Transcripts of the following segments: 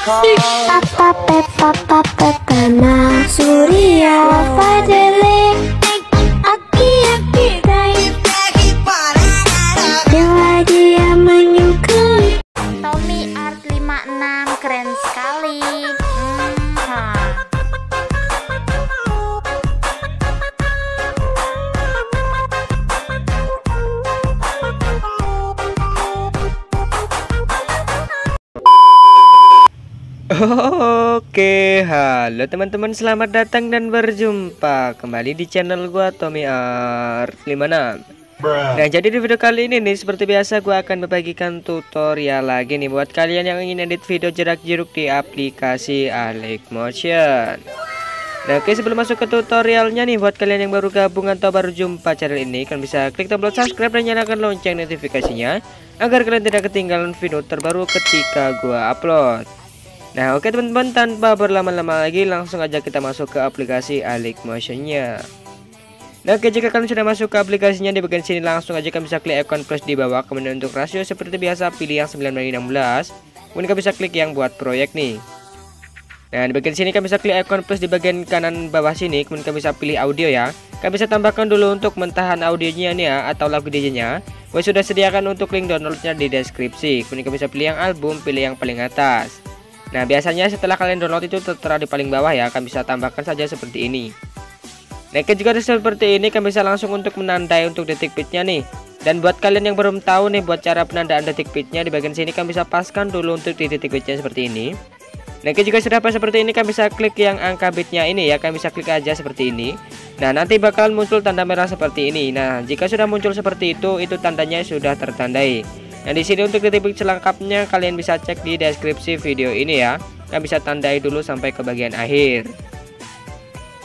Papa Peppa Papa Mama Surya Fadli Aki Aki Dai Bila dia menyukai Tommy Art 56 keren sekali. Oke, halo teman-teman, selamat datang dan berjumpa kembali di channel gua Tommy Art 56. Nah, jadi di video kali ini nih, seperti biasa gua akan membagikan tutorial lagi nih buat kalian yang ingin edit video jerak jeruk di aplikasi Alikmotion. Nah, oke, sebelum masuk ke tutorialnya nih, buat kalian yang baru gabung atau baru jumpa channel ini, kalian bisa klik tombol subscribe dan nyalakan lonceng notifikasinya agar kalian tidak ketinggalan video terbaru ketika gua upload. Nah, oke teman-teman, tanpa berlama-lama lagi langsung aja kita masuk ke aplikasi Alikmotion-nya. Nah, oke, jika kalian sudah masuk ke aplikasinya, di bagian sini langsung aja kalian bisa klik icon plus di bawah. Kemudian untuk rasio seperti biasa pilih yang 9:16. Kemudian kalian bisa klik yang buat proyek nih. Nah, di bagian sini kalian bisa klik icon plus di bagian kanan bawah sini. Kemudian kalian bisa pilih audio ya. Kalian bisa tambahkan dulu untuk mentahan audionya nih ya, atau lagu DJ-nya. Gue sudah sediakan untuk link downloadnya di deskripsi. Kemudian kalian bisa pilih yang album, pilih yang paling atas. Nah, biasanya setelah kalian download itu tertera di paling bawah ya, kalian bisa tambahkan saja seperti ini. Nah, jika seperti ini, kalian bisa langsung untuk menandai untuk detik pitnya nih. Dan buat kalian yang belum tahu nih buat cara penandaan detik pitnya, di bagian sini kalian bisa paskan dulu untuk di detik pitnya seperti ini. Nah, jika sudah pas seperti ini, kalian bisa klik yang angka bitnya ini ya, kalian bisa klik aja seperti ini. Nah, nanti bakalan muncul tanda merah seperti ini. Nah, jika sudah muncul seperti itu tandanya sudah tertandai. Nah, di sini untuk detik bit selengkapnya kalian bisa cek di deskripsi video ini ya. Kalian bisa tandai dulu sampai ke bagian akhir.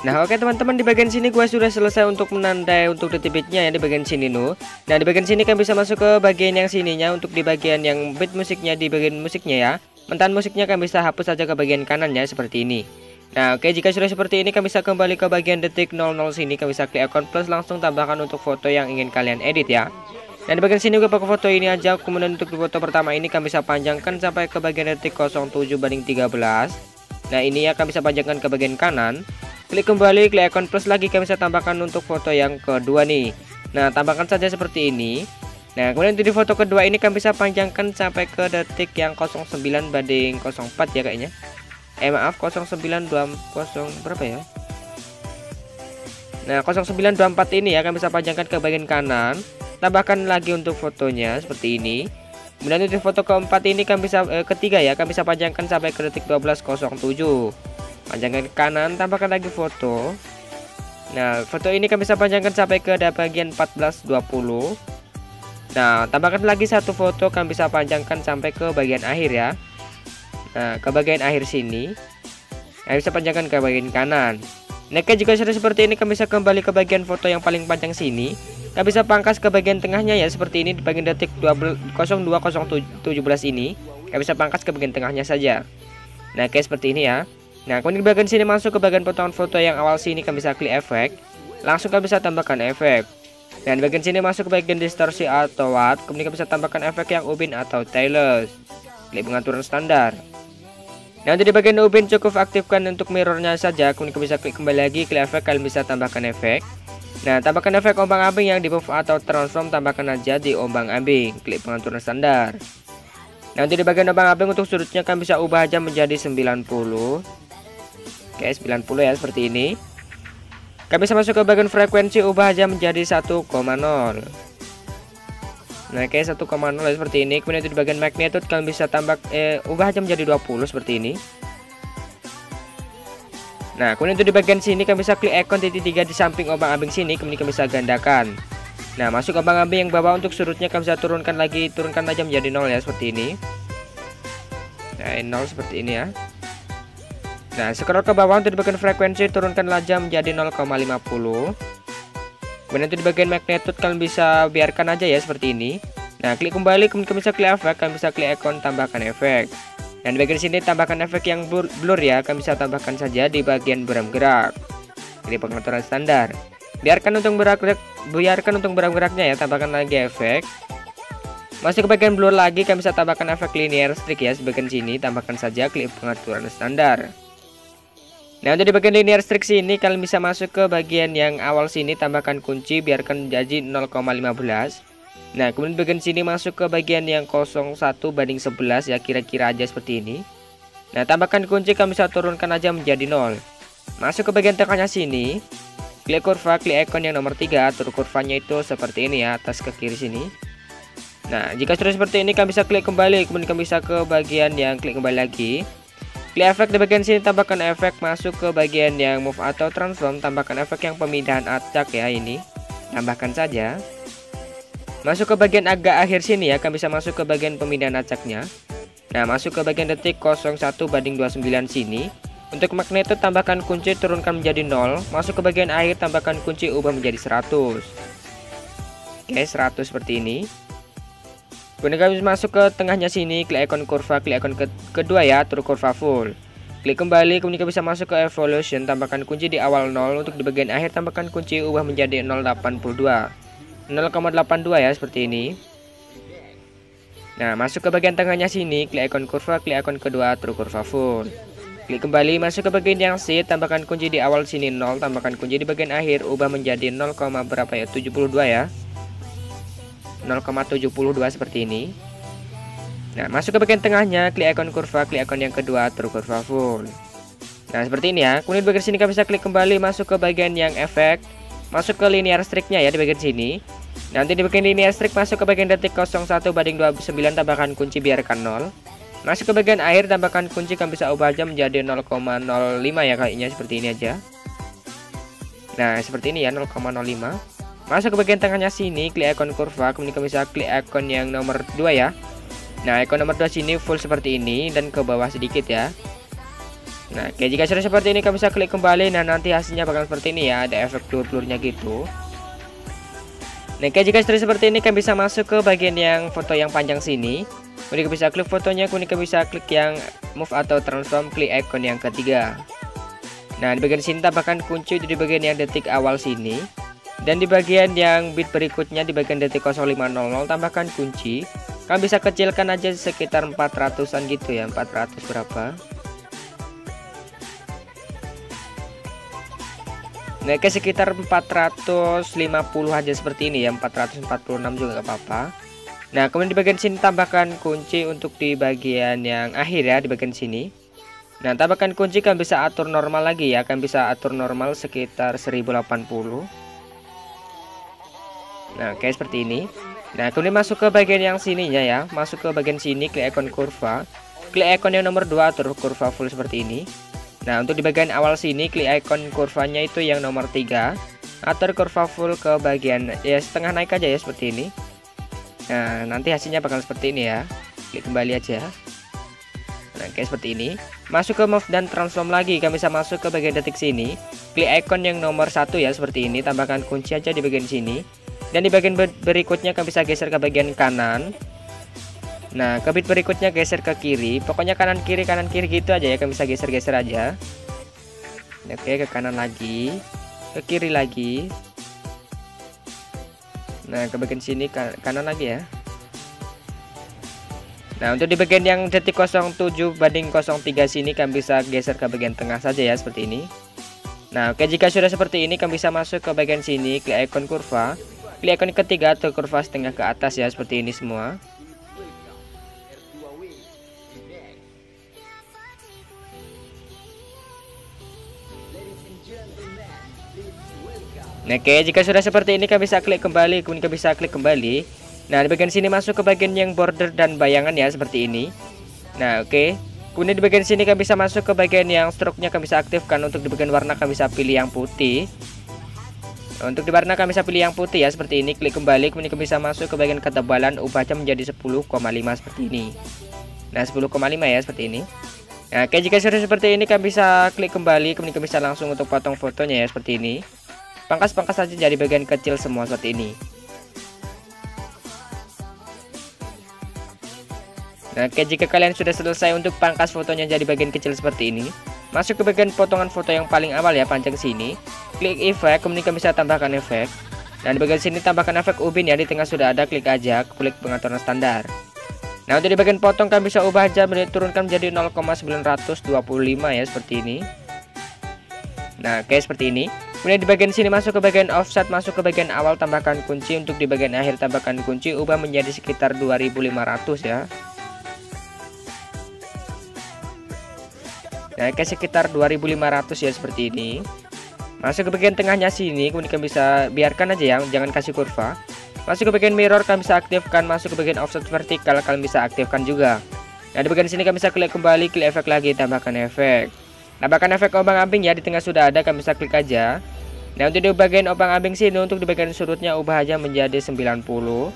Nah, oke teman-teman, di bagian sini gua sudah selesai untuk menandai untuk detik bitnya ya, di bagian sini nuh. Nah, di bagian sini kalian bisa masuk ke bagian yang sininya untuk di bagian yang bit musiknya, di bagian musiknya ya. Mentahan musiknya kalian bisa hapus saja ke bagian kanannya seperti ini. Nah, oke, jika sudah seperti ini kalian bisa kembali ke bagian detik 00 sini, kalian bisa klik icon plus, langsung tambahkan untuk foto yang ingin kalian edit ya. Dan di bagian sini gue pakai foto ini aja. Kemudian untuk di foto pertama ini kalian bisa panjangkan sampai ke bagian detik 07/13. Nah, ini ya kalian bisa panjangkan ke bagian kanan. Klik kembali, klik icon plus lagi, kalian bisa tambahkan untuk foto yang kedua nih. Nah, tambahkan saja seperti ini. Nah, kemudian untuk di foto kedua ini kalian bisa panjangkan sampai ke detik yang 09/04 ya kayaknya. Maaf, 0920 berapa ya? Nah, 0924 ini ya kalian bisa panjangkan ke bagian kanan. Tambahkan lagi untuk fotonya seperti ini. Kemudian untuk foto keempat ini kalian bisa ketiga ya, kalian bisa panjangkan sampai ke detik 12:07. Panjangkan ke kanan, tambahkan lagi foto. Nah, foto ini kalian bisa panjangkan sampai ke bagian 14:20. Nah, tambahkan lagi satu foto, kalian bisa panjangkan sampai ke bagian akhir ya. Nah, ke bagian akhir sini. Kalian bisa panjangkan ke bagian kanan. Nah, jika sudah seperti ini, kalian bisa kembali ke bagian foto yang paling panjang sini. Kalian bisa pangkas ke bagian tengahnya ya, seperti ini di bagian detik 02:17 ini. Kalian bisa pangkas ke bagian tengahnya saja. Nah, kayak seperti ini ya. Nah, kemudian di bagian sini masuk ke bagian potongan foto yang awal sini, kalian bisa klik efek. Langsung kalian bisa tambahkan efek. Dan di bagian sini masuk ke bagian distorsi atau watt. Kemudian kalian bisa tambahkan efek yang ubin atau tailors. Klik pengaturan standar. Nah, untuk di bagian ubin cukup aktifkan untuk mirrornya saja. Kemudian kalian bisa klik kembali lagi, klik efek, kalian bisa tambahkan efek. Nah, tambahkan efek ombang-ambing yang di move atau transform, tambahkan aja di ombang-ambing. Klik pengaturan standar. Nah, untuk di bagian ombang-ambing untuk sudutnya kalian bisa ubah aja menjadi 90. Oke, 90 ya, seperti ini. Kalian bisa masuk ke bagian frekuensi, ubah aja menjadi 1,0. Nah, oke, 1,0 ya, seperti ini. Kemudian untuk di bagian magnitude kalian bisa ubah aja menjadi 20 seperti ini. Nah, kemudian untuk di bagian sini kalian bisa klik icon titik 3 di samping ombang-ambing sini, kemudian kalian bisa gandakan. Nah, masuk ombang-ambing yang bawah untuk sudutnya kalian bisa turunkan aja menjadi 0 ya, seperti ini. Nah, 0 seperti ini ya. Nah, scroll ke bawah untuk di bagian frekuensi, turunkan aja menjadi 0,50. Kemudian untuk di bagian magnitude kalian bisa biarkan aja ya seperti ini. Nah, klik kembali, kemudian kalian bisa klik efek, kalian bisa klik icon tambahkan efek. Dan di bagian sini tambahkan efek yang blur ya, kalian bisa tambahkan saja di bagian bergerak. Ini pengaturan standar. Biarkan untuk bergeraknya ya, tambahkan lagi efek. Masuk ke bagian blur lagi, kalian bisa tambahkan efek linear streak ya, sebagian sini tambahkan saja klik pengaturan standar. Nah, untuk di bagian linear streak sini kalian bisa masuk ke bagian yang awal sini, tambahkan kunci biarkan jadi 0,15. Nah, kemudian bagian sini masuk ke bagian yang 01/11 ya, kira-kira aja seperti ini. Nah, tambahkan kunci, kalian bisa turunkan aja menjadi 0. Masuk ke bagian tengahnya sini, klik kurva, klik icon yang nomor 3, atur kurvanya itu seperti ini ya, atas ke kiri sini. Nah, jika sudah seperti ini, kalian bisa klik kembali, kemudian kalian bisa ke bagian yang klik kembali lagi. Klik efek di bagian sini, tambahkan efek, masuk ke bagian yang move atau transform, tambahkan efek yang pemindahan acak ya, ini. Tambahkan saja. Masuk ke bagian agak akhir sini ya, kalian bisa masuk ke bagian pemindahan acaknya. Nah, masuk ke bagian detik 01/29 sini. Untuk magneto tambahkan kunci, turunkan menjadi 0. Masuk ke bagian akhir, tambahkan kunci, ubah menjadi 100. Oke, 100 seperti ini. Kemudian kalian masuk ke tengahnya sini, klik icon kurva, klik icon kedua ya, atur kurva full. Klik kembali, kemudian kalian bisa masuk ke evolution, tambahkan kunci di awal 0. Untuk di bagian akhir tambahkan kunci, ubah menjadi 0,82 ya, seperti ini. Nah, masuk ke bagian tengahnya sini, klik icon kurva, klik icon kedua, atur kurva full. Klik kembali, masuk ke bagian yang sheet, tambahkan kunci di awal sini 0, tambahkan kunci di bagian akhir, ubah menjadi 0,72 ya. 0,72 seperti ini. Nah, masuk ke bagian tengahnya, klik icon kurva, klik icon yang kedua, atur kurva full. Nah, seperti ini ya. Kemudian bagian sini kalian bisa klik kembali, masuk ke bagian yang efek, masuk ke linear streak-nya ya di bagian sini. Nanti di bagian linear streak masuk ke bagian detik 01/29, tambahkan kunci biarkan 0. Masuk ke bagian akhir, tambahkan kunci, kalian bisa ubah aja menjadi 0,05 ya, kayaknya seperti ini aja. Nah, seperti ini ya, 0,05. Masuk ke bagian tengahnya sini, klik icon kurva, kemudian kalian bisa klik icon yang nomor 2 ya. Nah, icon nomor 2 sini full seperti ini dan ke bawah sedikit ya. Nah, oke, jika sudah seperti ini kalian bisa klik kembali. Nah, nanti hasilnya bakal seperti ini ya, ada efek blur-blurnya gitu. Nah, oke, jika sudah seperti ini kalian bisa masuk ke bagian yang foto yang panjang sini. Kemudian kalian bisa klik fotonya, kemudian kalian bisa klik yang move atau transform, klik icon yang ketiga. Nah, di bagian sini tambahkan kunci di bagian yang detik awal sini. Dan di bagian yang bit berikutnya di bagian detik 0500 tambahkan kunci. Kalian bisa kecilkan aja sekitar 400-an gitu ya, 400 berapa. Nah, ke sekitar 450 aja seperti ini ya, 446 juga gak apa-apa. Nah, kemudian di bagian sini tambahkan kunci untuk di bagian yang akhir ya, di bagian sini. Nah, tambahkan kunci, kalian bisa atur normal lagi ya, kalian bisa atur normal sekitar 1080. Nah, oke, seperti ini. Nah, kemudian masuk ke bagian yang sininya ya, masuk ke bagian sini, klik icon kurva, klik icon yang nomor 2, atur kurva full seperti ini. Nah, untuk di bagian awal sini, klik icon kurvanya itu yang nomor 3, atur kurva full ke bagian ya setengah naik aja ya, seperti ini. Nah, nanti hasilnya bakal seperti ini ya. Klik kembali aja. Nah, kayak seperti ini. Masuk ke move dan transform lagi, kalian bisa masuk ke bagian detik sini, klik icon yang nomor 1 ya, seperti ini, tambahkan kunci aja di bagian sini. Dan di bagian berikutnya kalian bisa geser ke bagian kanan. Nah, ke bit berikutnya geser ke kiri. Pokoknya kanan kiri gitu aja ya, kalian bisa geser-geser aja. Oke, ke kanan lagi, ke kiri lagi. Nah, ke bagian sini kanan lagi ya. Nah, untuk di bagian yang detik 07/03 sini kalian bisa geser ke bagian tengah saja ya, seperti ini. Nah, oke, jika sudah seperti ini kalian bisa masuk ke bagian sini, klik icon kurva, klik icon ketiga atau kurva setengah ke atas ya, seperti ini semua. Nah, oke, jika sudah seperti ini kalian bisa klik kembali, kemudian kalian bisa klik kembali. Nah, di bagian sini masuk ke bagian yang border dan bayangan ya, seperti ini. Nah, oke. Kemudian di bagian sini kalian bisa masuk ke bagian yang stroke-nya, kalian bisa aktifkan. Untuk di bagian warna kalian bisa pilih yang putih. Untuk di warna kalian bisa pilih yang putih ya, seperti ini. Klik kembali, kemudian kalian bisa masuk ke bagian ketebalan, ubahnya menjadi 10,5 seperti ini. Nah, 10,5 ya, seperti ini. Nah, oke, jika sudah seperti ini kalian bisa klik kembali, kemudian kalian bisa langsung untuk potong fotonya ya, seperti ini. Pangkas-pangkas saja jadi bagian kecil semua seperti ini. Nah, oke, jika kalian sudah selesai untuk pangkas fotonya jadi bagian kecil seperti ini, masuk ke bagian potongan foto yang paling awal ya, panjang sini, klik efek, kemudian kalian bisa tambahkan efek. Nah, di bagian sini tambahkan efek ubin ya, di tengah sudah ada, klik aja, klik pengaturan standar. Nah, untuk di bagian potong kalian bisa ubah aja, turunkan menjadi 0,925 ya, seperti ini. Nah, oke, seperti ini. Kemudian di bagian sini masuk ke bagian offset, masuk ke bagian awal, tambahkan kunci. Untuk di bagian akhir tambahkan kunci, ubah menjadi sekitar 2500 ya. Nah, oke, sekitar 2500 ya, seperti ini. Masuk ke bagian tengahnya sini, kemudian kalian bisa biarkan aja ya, jangan kasih kurva. Masuk ke bagian mirror, kalian bisa aktifkan. Masuk ke bagian offset vertikal, kalian bisa aktifkan juga. Nah, di bagian sini kalian bisa klik kembali, klik efek lagi, tambahkan efek. Tambahkan efek ombang-ambing ya, di tengah sudah ada, kalian bisa klik aja. Nah, untuk di bagian ombang-ambing sini, untuk di bagian sudutnya ubah aja menjadi 90.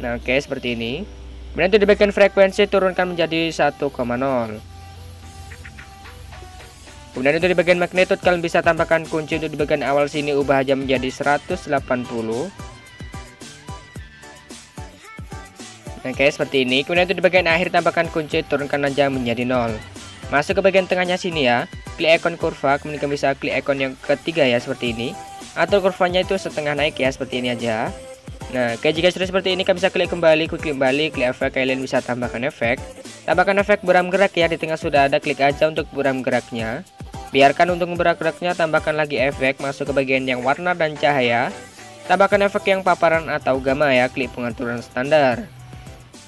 Nah, oke, seperti ini. Kemudian untuk di bagian frekuensi turunkan menjadi 1,0. Kemudian untuk di bagian magnitude kalian bisa tambahkan kunci. Untuk di bagian awal sini ubah aja menjadi 180. Oke, seperti ini. Kemudian untuk di bagian akhir tambahkan kunci, turunkan aja menjadi 0. Masuk ke bagian tengahnya sini ya, klik ikon kurva, kemudian kalian bisa klik ikon yang ketiga ya, seperti ini. Atau kurvanya itu setengah naik ya, seperti ini aja. Nah, jika sudah seperti ini kalian bisa klik kembali, klik efek, kalian bisa tambahkan efek. Tambahkan efek buram gerak ya, di tengah sudah ada, klik aja untuk buram geraknya. Biarkan untuk gerak-geraknya, tambahkan lagi efek, masuk ke bagian yang warna dan cahaya. Tambahkan efek yang paparan atau gamma ya, klik pengaturan standar.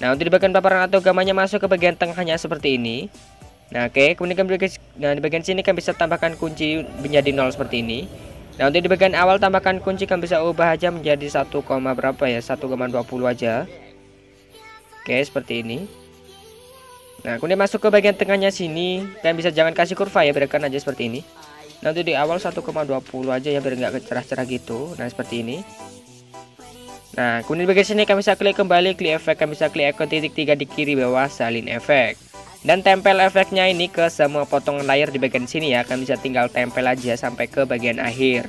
Nah, untuk di bagian paparan atau gamanya masuk ke bagian tengahnya seperti ini. Nah, oke, kemudian di bagian sini kan bisa tambahkan kunci menjadi 0 seperti ini. Nah, untuk di bagian awal tambahkan kunci, kan bisa ubah aja menjadi 1, berapa ya, 1,20 aja. Oke, seperti ini. Nah, kemudian masuk ke bagian tengahnya sini, kalian bisa jangan kasih kurva ya, biarkan aja seperti ini. Nah, untuk di awal 1,20 aja ya, biar nggak cerah-cerah gitu. Nah, seperti ini. Nah, kemudian di bagian sini kalian bisa klik kembali, klik efek, kalian bisa klik ikon titik 3 di kiri bawah, salin efek. Dan tempel efeknya ini ke semua potongan layar di bagian sini ya, kalian bisa tinggal tempel aja sampai ke bagian akhir.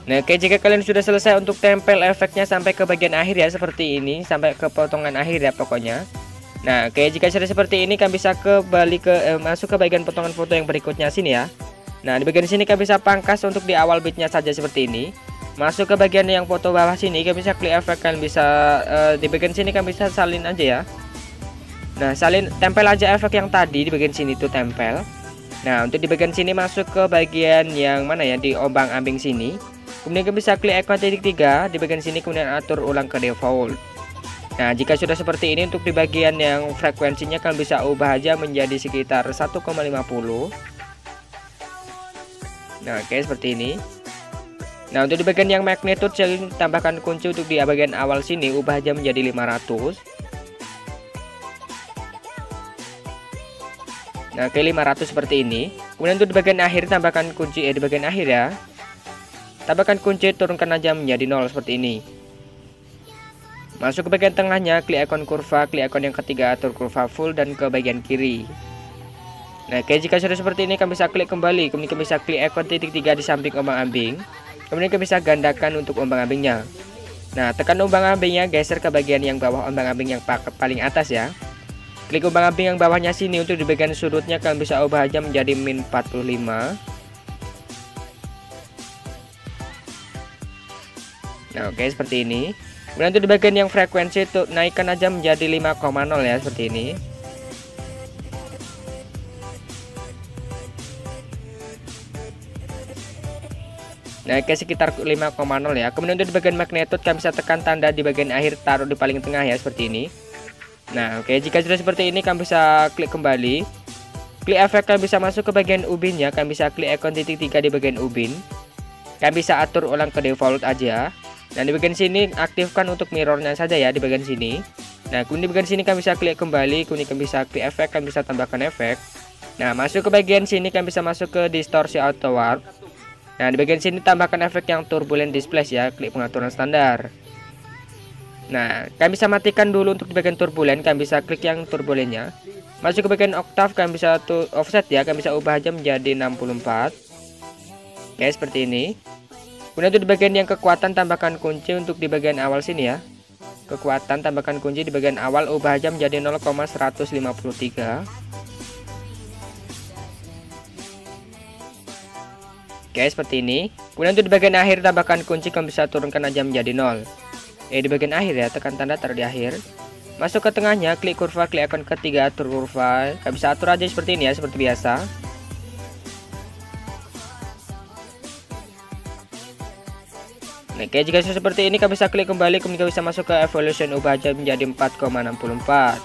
Nah, oke, jika kalian sudah selesai untuk tempel efeknya sampai ke bagian akhir ya, seperti ini, sampai ke potongan akhir ya pokoknya. Nah, oke, jika sudah seperti ini kalian bisa kembali ke masuk ke bagian potongan foto yang berikutnya sini ya. Nah, di bagian sini kalian bisa pangkas untuk di awal bitnya saja seperti ini. Masuk ke bagian yang foto bawah sini, kalian bisa klik efek, kalian bisa di bagian sini kalian bisa salin aja ya. Nah, salin, tempel aja efek yang tadi di bagian sini tuh tempel. Nah, untuk di bagian sini masuk ke bagian yang mana ya, di ombang-ambing sini. Kemudian kalian bisa klik ikon titik 3 di bagian sini, kemudian atur ulang ke default. Nah, jika sudah seperti ini, untuk di bagian yang frekuensinya kalian bisa ubah aja menjadi sekitar 1,50. Nah, oke, seperti ini. Nah, untuk di bagian yang magnitude tambahkan kunci. Untuk di bagian awal sini ubah aja menjadi 500. Nah, oke, 500 seperti ini. Kemudian untuk di bagian akhir tambahkan kunci di bagian akhir ya. Tambahkan kunci, turunkan aja menjadi 0 seperti ini. Masuk ke bagian tengahnya, klik ikon kurva, klik ikon yang ketiga, atur kurva full dan ke bagian kiri. Nah, oke, jika sudah seperti ini kalian bisa klik kembali, kemudian kalian bisa klik ikon titik 3 di samping ombang-ambing. Kemudian kalian bisa gandakan untuk ombang-ambingnya. Nah, tekan ombang-ambingnya, geser ke bagian yang bawah ombang-ambing yang paling atas ya. Klik ombang-ambing yang bawahnya sini. Untuk di bagian sudutnya kalian bisa ubah aja menjadi min 45. Nah, oke, seperti ini. Kemudian untuk di bagian yang frekuensi itu naikkan aja menjadi 5,0 ya, seperti ini. Nah, oke, sekitar 5,0 ya. Kemudian untuk di bagian magnitude kalian bisa tekan tanda di bagian akhir, taruh di paling tengah ya, seperti ini. Nah, oke, jika sudah seperti ini kalian bisa klik kembali. Klik efek, kalian bisa masuk ke bagian ubinnya, kalian bisa klik ikon titik 3 di bagian ubin. Kalian bisa atur ulang ke default aja. Dan di bagian sini aktifkan untuk mirrornya saja ya, di bagian sini. Nah, kemudian di bagian sini kalian bisa klik kembali, kemudian kalian bisa klik efek, kalian bisa tambahkan efek. Nah, masuk ke bagian sini kalian bisa masuk ke distorsi auto warp. Nah, di bagian sini tambahkan efek yang turbulent displace ya, klik pengaturan standar. Nah, kalian bisa matikan dulu untuk di bagian turbulent, kalian bisa klik yang turbulentnya. Masuk ke bagian octave, kalian bisa offset ya, kalian bisa ubah aja menjadi 64. Oke, seperti ini. Kemudian untuk di bagian yang kekuatan tambahkan kunci. Untuk di bagian awal sini ya, kekuatan tambahkan kunci di bagian awal, ubah aja menjadi 0,153. Oke, seperti ini. Kemudian untuk di bagian akhir tambahkan kunci, kamu bisa turunkan aja menjadi 0. Di bagian akhir ya, tekan tanda taruh di akhir. Masuk ke tengahnya, klik kurva, klik ikon ketiga, atur kurva. Kamu bisa atur aja seperti ini ya, seperti biasa. Nah, oke, jika sudah seperti ini, kamu bisa klik kembali, kemudian bisa masuk ke evolution, ubah aja menjadi 4,64.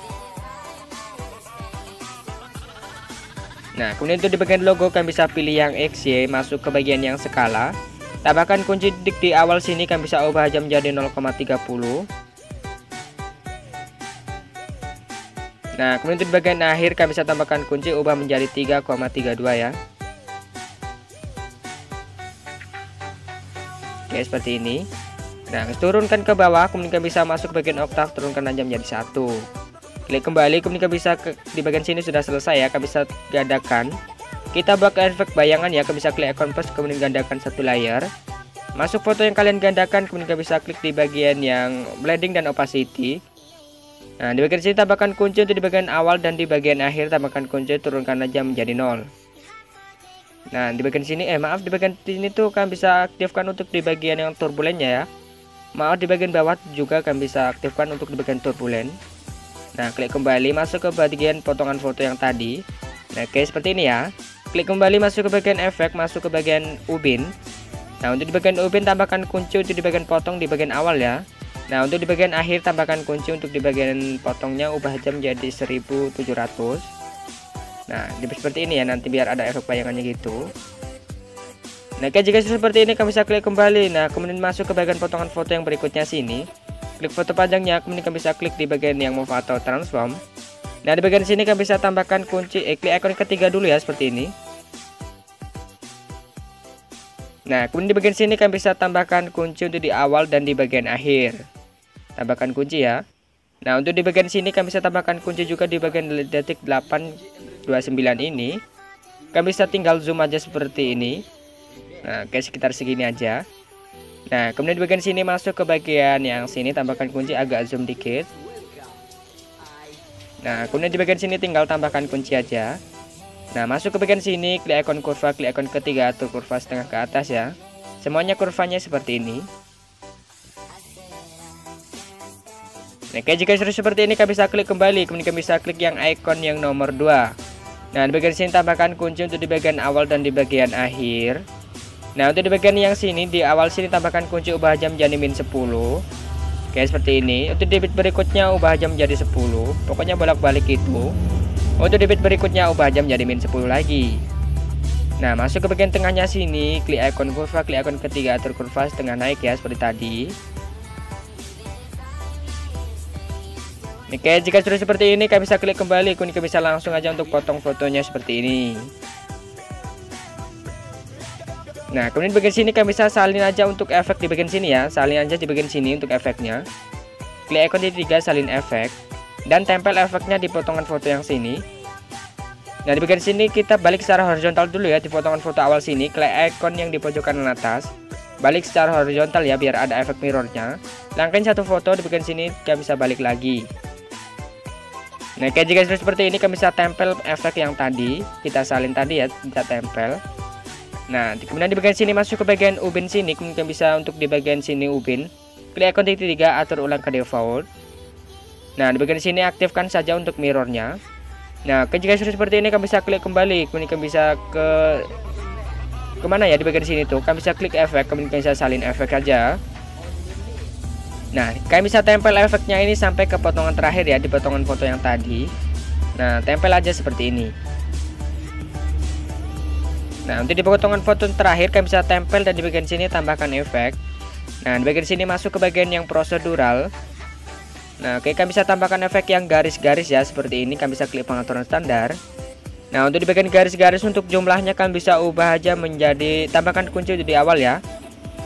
Nah, kemudian untuk di bagian logo, kalian bisa pilih yang XY, masuk ke bagian yang skala. Tambahkan kunci detik di awal sini, kalian bisa ubah aja menjadi 0,30. Nah, kemudian untuk di bagian akhir, kalian bisa tambahkan kunci ubah menjadi 3,32 ya. Oke, seperti ini. Nah, turunkan ke bawah, kemudian kalian bisa masuk ke bagian oktav, turunkan aja menjadi 1. Klik kembali, kemudian bisa di bagian sini sudah selesai ya, kalian bisa gandakan. Kita buat efek bayangan ya, kalian bisa klik icon plus, kemudian gandakan satu layer. Masuk foto yang kalian gandakan, kemudian kalian bisa klik di bagian yang blending dan opacity. Nah, di bagian sini tambahkan kunci untuk di bagian awal dan di bagian akhir tambahkan kunci, turunkan aja menjadi 0. Nah, di bagian sini maaf, di bagian sini tuh kalian bisa aktifkan untuk di bagian yang turbulennya ya. Maaf, di bagian bawah juga kalian bisa aktifkan untuk di bagian turbulen. Nah, klik kembali, masuk ke bagian potongan foto yang tadi. Nah, oke, seperti ini ya. Klik kembali, masuk ke bagian efek, masuk ke bagian ubin. Nah, untuk di bagian ubin tambahkan kunci untuk di bagian potong di bagian awal ya. Nah, untuk di bagian akhir tambahkan kunci untuk di bagian potongnya, ubah jam jadi 1700. Nah, seperti ini ya, nanti biar ada efek bayangannya gitu. Nah, oke, jika sudah seperti ini, kamu bisa klik kembali. Nah, kemudian masuk ke bagian potongan foto yang berikutnya sini. Klik foto panjangnya, kemudian kamu bisa klik di bagian yang move atau transform. Nah, di bagian sini kamu bisa tambahkan kunci, klik icon ketiga dulu ya, seperti ini. Nah, kemudian di bagian sini kamu bisa tambahkan kunci untuk di awal dan di bagian akhir. Tambahkan kunci ya. Nah, untuk di bagian sini kamu bisa tambahkan kunci juga di bagian detik 829 ini. Kamu bisa tinggal zoom aja seperti ini. Nah, kayak sekitar segini aja. Nah, kemudian di bagian sini masuk ke bagian yang sini, tambahkan kunci, agak zoom dikit. Nah, kemudian di bagian sini tinggal tambahkan kunci aja. Nah, masuk ke bagian sini, klik icon kurva, klik icon ketiga, atur kurva setengah ke atas ya. Semuanya kurvanya seperti ini. Nah, jika sudah seperti ini, kalian bisa klik kembali, kemudian bisa klik yang icon yang nomor 2. Nah, di bagian sini tambahkan kunci untuk di bagian awal dan di bagian akhir. Nah, untuk di bagian yang sini, di awal sini tambahkan kunci ubah jam jadi min 10. Oke, seperti ini. Untuk debit berikutnya ubah jam jadi 10. Pokoknya bolak-balik itu. Untuk debit berikutnya ubah jam jadi min 10 lagi. Nah, masuk ke bagian tengahnya sini, klik icon kurva, klik icon ketiga, atur kurva setengah naik ya, seperti tadi. Oke, jika sudah seperti ini, kalian bisa klik kembali, kemudian bisa langsung aja untuk potong fotonya seperti ini. Nah, kemudian bagian sini kalian bisa salin aja untuk efek di bagian sini ya. Salin aja di bagian sini untuk efeknya. Klik icon di 3 salin efek dan tempel efeknya di potongan foto yang sini. Nah, di bagian sini kita balik secara horizontal dulu ya, di potongan foto awal sini. Klik icon yang di pojok kanan atas. Balik secara horizontal ya, biar ada efek mirrornya. Langkain satu foto di bagian sini, kalian bisa balik lagi. Nah, jika sudah seperti ini, kalian bisa tempel efek yang tadi kita salin tadi ya, kita tempel. Nah, kemudian di bagian sini masuk ke bagian ubin sini, kemudian bisa untuk di bagian sini ubin. Klik icon titik 3, atur ulang ke default. Nah, di bagian sini aktifkan saja untuk mirrornya. Nah, jika sudah seperti ini, kalian bisa klik kembali, kemudian kalian bisa kemana ya di bagian sini tuh, kalian bisa klik efek, kemudian kalian bisa salin efek aja. Nah, kalian bisa tempel efeknya ini sampai ke potongan terakhir ya, di potongan foto yang tadi. Nah, tempel aja seperti ini. Nah, untuk di potongan foto terakhir kalian bisa tempel dan di bagian sini tambahkan efek. Nah, di bagian sini masuk ke bagian yang prosedural. Nah, oke, kalian bisa tambahkan efek yang garis-garis ya, seperti ini. Kalian bisa klik pengaturan standar. Nah, untuk di bagian garis-garis untuk jumlahnya kalian bisa ubah aja menjadi, tambahkan kunci di awal ya.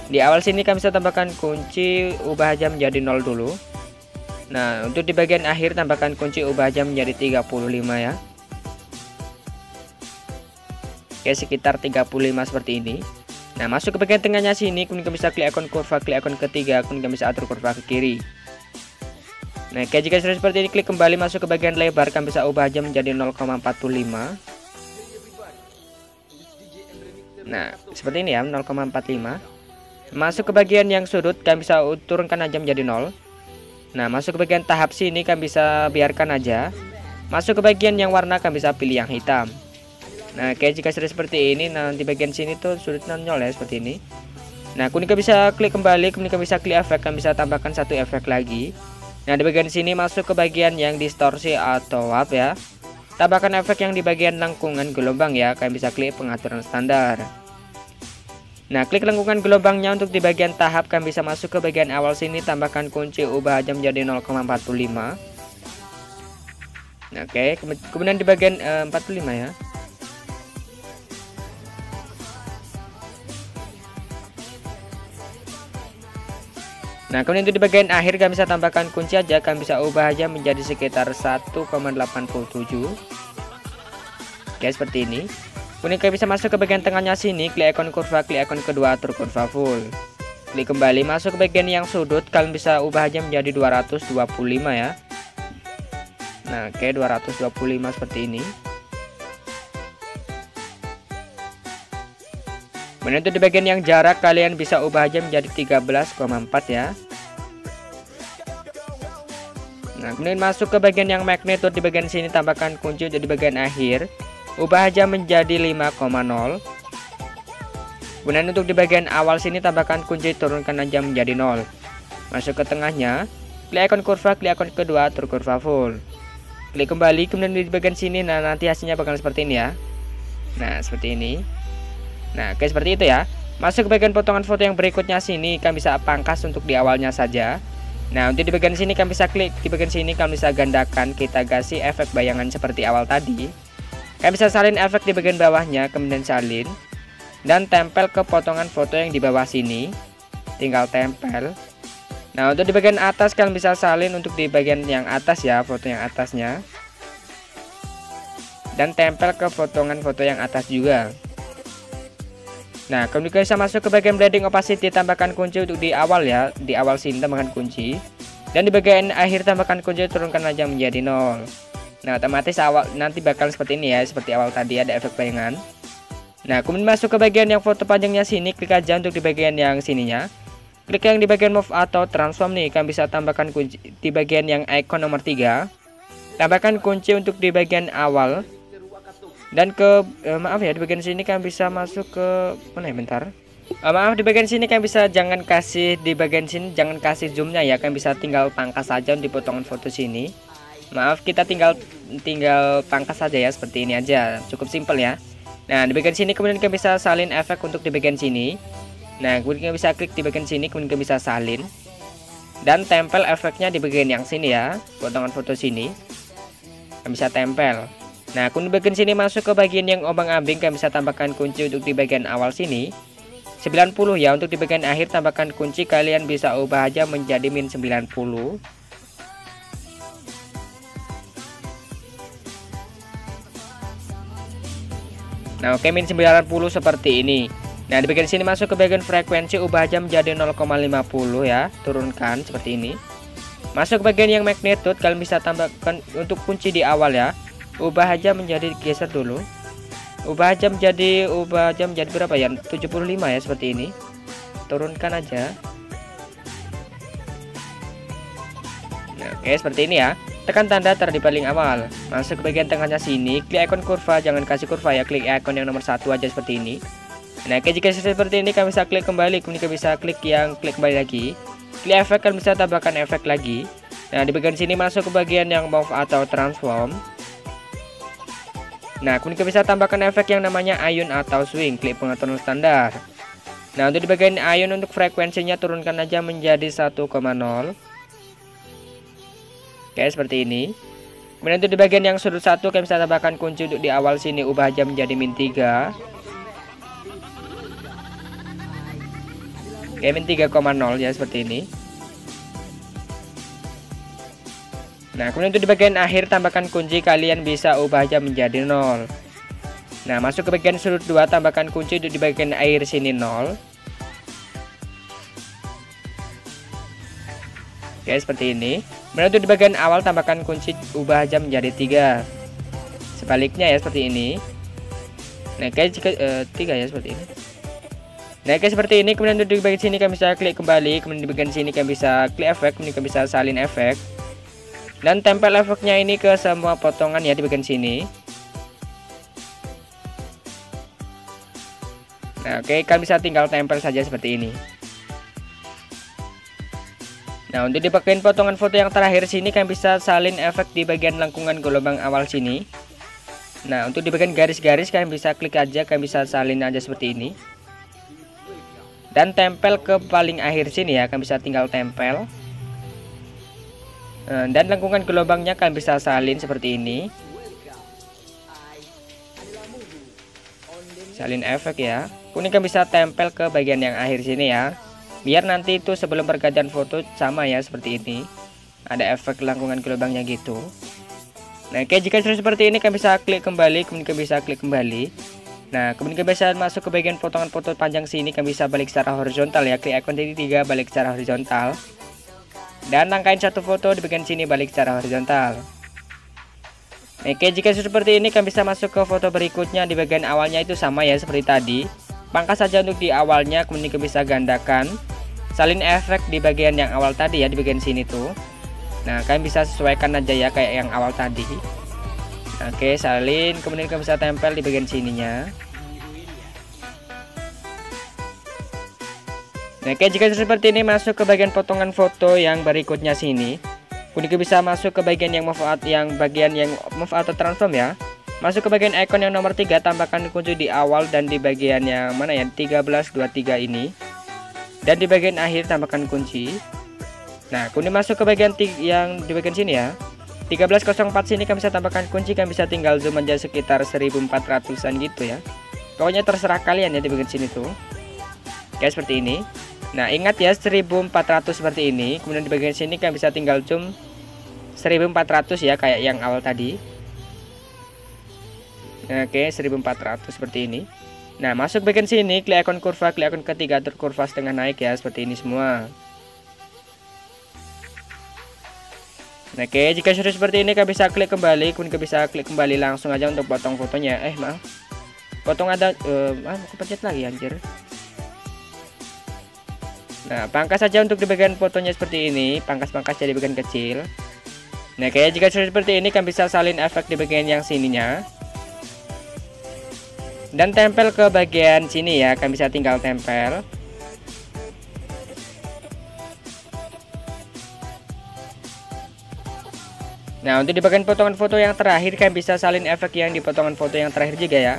Di awal sini kalian bisa tambahkan kunci ubah aja menjadi 0 dulu. Nah, untuk di bagian akhir tambahkan kunci ubah aja menjadi 35 ya. Oke, sekitar 35 seperti ini. Nah, masuk ke bagian tengahnya sini, kemudian bisa klik icon kurva, klik icon ketiga, kemudian bisa atur kurva ke kiri. Nah, jika sudah seperti ini, klik kembali, masuk ke bagian lebar, kalian bisa ubah aja menjadi 0,45. Nah, seperti ini ya, 0,45. Masuk ke bagian yang sudut, kalian bisa turunkan aja menjadi 0. Nah, masuk ke bagian tahap sini, kalian bisa biarkan aja. Masuk ke bagian yang warna, kalian bisa pilih yang hitam. Nah, kayak jika sudah seperti ini, nanti bagian sini tuh sudutnya 0 ya, seperti ini. Nah, kemudian bisa klik kembali, kemudian bisa klik efek, kalian bisa tambahkan satu efek lagi. Nah, di bagian sini masuk ke bagian yang distorsi atau warp ya. Tambahkan efek yang di bagian lengkungan gelombang ya, kalian bisa klik pengaturan standar. Nah, klik lengkungan gelombangnya untuk di bagian tahap, kalian bisa masuk ke bagian awal sini, tambahkan kunci ubah aja menjadi 0,45. Nah, oke, kemudian di bagian 45 ya. Nah, kemudian itu di bagian akhir kalian bisa tambahkan kunci aja, kalian bisa ubah aja menjadi sekitar 1,87. Oke, seperti ini. Kemudian kalian bisa masuk ke bagian tengahnya sini, klik ikon kurva, klik ikon kedua atur kurva full. Klik kembali, masuk ke bagian yang sudut, kalian bisa ubah aja menjadi 225 ya. Nah, oke, 225 seperti ini. Kemudian untuk di bagian yang jarak, kalian bisa ubah aja menjadi 13,4 ya. Nah, kemudian masuk ke bagian yang magnitude, di bagian sini tambahkan kunci di bagian akhir, ubah aja menjadi 5,0. Kemudian untuk di bagian awal sini tambahkan kunci, turunkan aja menjadi 0. Masuk ke tengahnya, klik ikon kurva, klik ikon kedua atur kurva full. Klik kembali, kemudian di bagian sini, nah nanti hasilnya bakal seperti ini ya. Nah, seperti ini. Nah, oke, seperti itu ya. Masuk ke bagian potongan foto yang berikutnya sini, kalian bisa pangkas untuk di awalnya saja. Nah, untuk di bagian sini kalian bisa klik, di bagian sini kalian bisa gandakan, kita kasih efek bayangan seperti awal tadi. Kalian bisa salin efek di bagian bawahnya, kemudian salin dan tempel ke potongan foto yang di bawah sini. Tinggal tempel. Nah, untuk di bagian atas kalian bisa salin untuk di bagian yang atas ya, foto yang atasnya. Dan tempel ke potongan foto yang atas juga. Nah, kemudian bisa masuk ke bagian blending opacity, tambahkan kunci untuk di awal ya, di awal sini tambahkan kunci. Dan di bagian akhir tambahkan kunci, turunkan aja menjadi 0. Nah, otomatis awal nanti bakal seperti ini ya, seperti awal tadi ada efek bayangan. Nah, kemudian masuk ke bagian yang foto panjangnya sini, klik aja untuk di bagian yang sininya. Klik yang di bagian move atau transform nih, kalian bisa tambahkan kunci di bagian yang icon nomor 3. Tambahkan kunci untuk di bagian awal. Dan ke maaf ya, di bagian sini kalian bisa masuk ke mana ya, bentar. Maaf, di bagian sini kalian bisa jangan kasih di bagian sini, jangan kasih zoomnya ya, kalian bisa tinggal pangkas saja di potongan foto sini. Maaf, kita tinggal pangkas saja ya, seperti ini aja, cukup simpel ya. Nah, di bagian sini kemudian kalian bisa salin efek untuk di bagian sini. Nah, kemudian kalian bisa klik di bagian sini, kemudian kalian bisa salin dan tempel efeknya di bagian yang sini ya, potongan foto sini. Kalian bisa tempel. Nah, kemudian bagian sini masuk ke bagian yang ombang-ambing, kalian bisa tambahkan kunci untuk di bagian awal sini 90 ya. Untuk di bagian akhir tambahkan kunci, kalian bisa ubah aja menjadi min 90. Nah, oke, min 90 seperti ini. Nah, di bagian sini masuk ke bagian frekuensi, ubah aja menjadi 0,50 ya, turunkan seperti ini. Masuk ke bagian yang magnitude, kalian bisa tambahkan untuk kunci di awal ya. Ubah aja menjadi, geser dulu. Ubah aja menjadi berapa ya? 75 ya, seperti ini. Turunkan aja. Nah, oke, seperti ini ya. Tekan tanda di paling awal. Masuk ke bagian tengahnya sini, klik ikon kurva, jangan kasih kurva ya, klik ikon yang nomor 1 aja seperti ini. Nah, oke, jika seperti ini kalian bisa klik kembali, kemudian bisa klik kembali lagi. Klik efek, kalian bisa tambahkan efek lagi. Nah, di bagian sini masuk ke bagian yang move atau transform. Nah, kemudian bisa tambahkan efek yang namanya ayun atau swing, klik pengaturan standar. Nah, untuk di bagian ayun, untuk frekuensinya turunkan aja menjadi 1,0. Oke, seperti ini. Kemudian untuk di bagian yang sudut 1, kalian bisa tambahkan kunci untuk di awal sini, ubah aja menjadi min 3. Oke, min 3,0 ya, seperti ini. Nah, kemudian untuk di bagian akhir tambahkan kunci, kalian bisa ubah aja menjadi 0. Nah, masuk ke bagian sudut 2, tambahkan kunci di bagian akhir sini 0. Oke, seperti ini. Kemudian untuk di bagian awal tambahkan kunci, ubah aja menjadi 3. Sebaliknya ya, seperti ini. Nah guys, jika 3 ya seperti ini. Nah guys, seperti ini. Kemudian untuk di bagian sini kalian bisa klik kembali. Kemudian di bagian sini kalian bisa klik efek. Kemudian kalian bisa salin efek. Dan tempel efeknya ini ke semua potongan ya di bagian sini. Nah oke, kalian bisa tinggal tempel saja seperti ini. Nah untuk di bagian potongan foto yang terakhir sini kalian bisa salin efek di bagian lengkungan gelombang awal sini. Nah untuk di bagian garis-garis kalian bisa klik aja, kalian bisa salin aja seperti ini. Dan tempel ke paling akhir sini ya, kalian bisa tinggal tempel. Dan lengkungan gelombangnya kalian bisa salin seperti ini. Salin efek ya. Kemudian kalian bisa tempel ke bagian yang akhir sini ya. Biar nanti itu sebelum pergantian foto sama ya seperti ini. Ada efek lengkungan gelombangnya gitu. Nah oke, jika sudah seperti ini kalian bisa klik kembali. Kemudian kalian bisa klik kembali. Nah kemudian kalian bisa masuk ke bagian potongan foto panjang sini. Kalian bisa balik secara horizontal ya. Klik icon titik 3 balik secara horizontal. Dan angkain satu foto di bagian sini balik secara horizontal. Oke, jika sudah seperti ini kalian bisa masuk ke foto berikutnya. Di bagian awalnya itu sama ya seperti tadi. Pangkas saja untuk di awalnya. Kemudian kalian bisa gandakan. Salin efek di bagian yang awal tadi ya, di bagian sini tuh. Nah kalian bisa sesuaikan aja ya kayak yang awal tadi. Oke, salin. Kemudian kalian bisa tempel di bagian sininya. Nah oke, jika seperti ini masuk ke bagian potongan foto yang berikutnya sini. Kemudian bisa masuk ke bagian yang move auto transform ya. Masuk ke bagian icon yang nomor 3, tambahkan kunci di awal dan di bagian yang mana ya, 1323 ini. Dan di bagian akhir tambahkan kunci. Nah kemudian masuk ke bagian yang di bagian sini ya, 1304 sini kalian bisa tambahkan kunci. Kalian bisa tinggal zoom aja sekitar 1400an gitu ya. Pokoknya terserah kalian ya di bagian sini tuh. Kayak seperti ini. Nah ingat ya 1400 seperti ini. Kemudian di bagian sini kalian bisa tinggal zoom 1400 ya kayak yang awal tadi. Oke, 1400 seperti ini. Nah masuk bagian sini, klik icon kurva, klik icon ketiga atur kurva setengah naik ya, seperti ini semua. Oke, jika sudah seperti ini kalian bisa klik kembali. Kemudian kalian bisa klik kembali langsung aja untuk potong fotonya. Maaf, potong ada aku pencet lagi anjir. Nah pangkas saja untuk di bagian fotonya seperti ini, pangkas-pangkas jadi bagian kecil. Nah kayak jika sudah seperti ini kalian bisa salin efek di bagian yang sininya. Dan tempel ke bagian sini ya, kalian bisa tinggal tempel. Nah untuk di bagian potongan foto yang terakhir kalian bisa salin efek yang di potongan foto yang terakhir juga ya.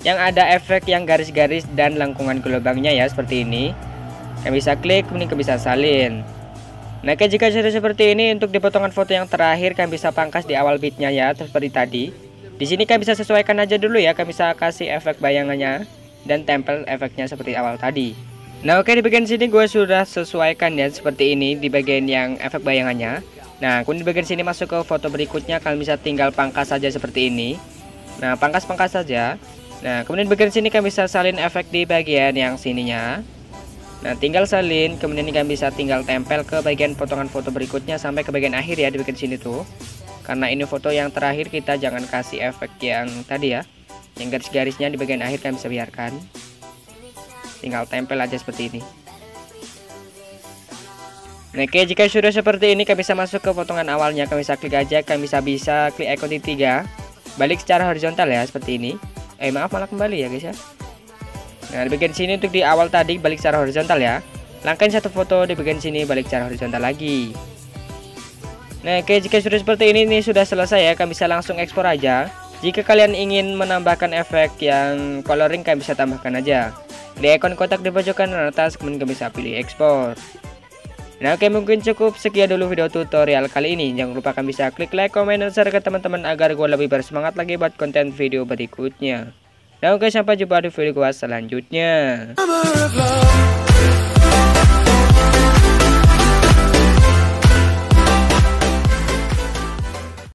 Yang ada efek yang garis-garis dan lengkungan gelombangnya ya, seperti ini. Kalian bisa klik, kemudian kalian bisa salin. Nah jika sudah seperti ini untuk di potongan foto yang terakhir kalian bisa pangkas di awal bitnya ya, seperti tadi. Di sini kalian bisa sesuaikan aja dulu ya, kalian bisa kasih efek bayangannya dan tempel efeknya seperti awal tadi. Nah oke, di bagian sini gue sudah sesuaikan ya seperti ini di bagian yang efek bayangannya. Nah kemudian di bagian sini masuk ke foto berikutnya kalian bisa tinggal pangkas saja seperti ini. Nah pangkas saja. Nah kemudian di bagian sini kalian bisa salin efek di bagian yang sininya. Nah tinggal salin, kemudian kalian bisa tinggal tempel ke bagian potongan foto berikutnya sampai ke bagian akhir ya, di bagian sini tuh. Karena ini foto yang terakhir, kita jangan kasih efek yang tadi ya, yang garis-garisnya di bagian akhir kalian bisa biarkan. Tinggal tempel aja seperti ini. Nah oke, jika sudah seperti ini kalian bisa masuk ke potongan awalnya. Kalian bisa klik aja, kalian bisa klik icon titik 3 balik secara horizontal ya, seperti ini. Maaf, malah kembali ya guys ya. Nah di bagian sini untuk di awal tadi balik secara horizontal ya. Langkain satu foto di bagian sini balik secara horizontal lagi. Nah oke, jika sudah seperti ini sudah selesai ya, kalian bisa langsung ekspor aja. Jika kalian ingin menambahkan efek yang coloring kalian bisa tambahkan aja. Di ikon kotak di pojok kanan atas kemudian kalian bisa pilih ekspor. Nah oke, mungkin cukup sekian dulu video tutorial kali ini. Jangan lupa kalian bisa klik like, komen, dan share ke teman-teman agar gue lebih bersemangat lagi buat konten video berikutnya. Nah oke, sampai jumpa di video gue selanjutnya.